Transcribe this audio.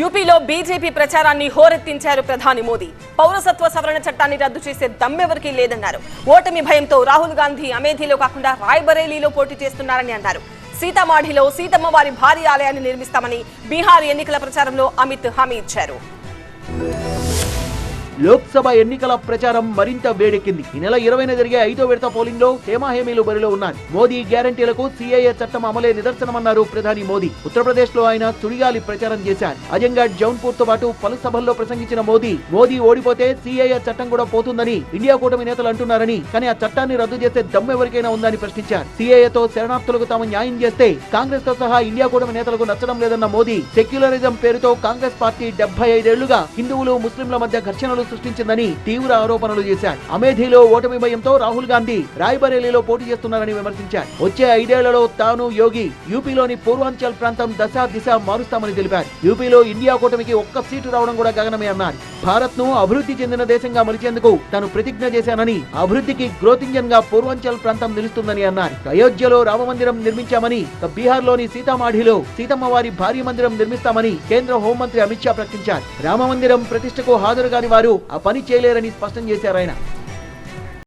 యూపీలో బీజేపీ ప్రచారాన్ని హోరెత్తించారు ప్రధాని మోదీ. పౌరసత్వ సవరణ చట్టాన్ని రద్దు చేసే దమ్మెవరికీ లేదన్నారు. ఓటమి భయంతో రాహుల్ గాంధీ అమేథీలో కాకుండా రాయ్బరేలీలో పోటీ చేస్తున్నారని అన్నారు. సీతామాఢిలో సీతమ్మ వారి భారీ ఆలయాన్ని నిర్మిస్తామని బీహార్ ఎన్నికల ప్రచారంలో అమిత్ హామీ ఇచ్చారు. లోక్సభ ఎన్నికల ప్రచారం మరింత వేడెక్కింది. ఈ నెల 20న జరిగే 5వ విడత పోలింగ్ లో హేమాహేమీలు బరిలో ఉన్నారు. మోదీ గ్యారంటీలకు సిఏఏ చట్టం అమలే నిదర్శనమన్నారు ప్రధాని మోదీ. ఉత్తరప్రదేశ్ లో ఆయన సుడిగాలి ప్రచారం చేశారు. అజంగఢ్, జౌన్పూర్ తో పాటు పలు సభల్లో ప్రసంగించిన మోదీ ఓడిపోతే సిఏఏ చట్టం కూడా పోతుందని ఇండియా కూటమి నేతలు అంటున్నారని, కానీ ఆ చట్టాన్ని రద్దు చేసే దమ్మెవరికైనా ఉందని ప్రశ్నించారు. సిఏఏతో శరణార్థులకు తాము న్యాయం చేస్తే కాంగ్రెస్ తో సహా ఇండియా కూటమి నేతలకు నచ్చడం లేదన్న మోదీ, సెక్యులరిజం పేరుతో కాంగ్రెస్ పార్టీ 75 ఏళ్లుగా హిందువులు ముస్లింల మధ్య ఘర్షణలు సృష్టించిందని తీవ్ర ఆరోపణలు చేశారు. అమేథీలో ఓటమి భయంతో రాహుల్ గాంధీ రాయ్బరేలీలో పోటీ చేస్తున్నారని విమర్శించారు. వచ్చే 5 ఏళ్లలో తాను, యోగి యూపీలోని పూర్వాంచల్ ప్రాంతం దశ దిశ మారుస్తామని తెలిపారు. యూపీలో ఇండియా కూటమికి ఒక్క సీటు రావడం కూడా గగనమే అన్నారు. భారత్ ను అభివృద్ధి చెందిన దేశంగా మలిచేందుకు తాను ప్రతిజ్ఞ చేశానని, అభివృద్ధికి గ్రోత్ ఇంజన్ గా పూర్వాంచల్ ప్రాంతం నిలుస్తుందని అన్నారు. అయోధ్యలో రామమందిరం నిర్మించామని, బీహార్ లోని సీతామాఢిలో సీతమ్మ వారి భారీ మందిరం నిర్మిస్తామని కేంద్ర హోంమంత్రి అమిత్ షా ప్రకటించారు. రామమందిరం ప్రతిష్టకు హాజరు కాని వారు ఆ పని చేయలేరని స్పష్టం చేశారు ఆయన.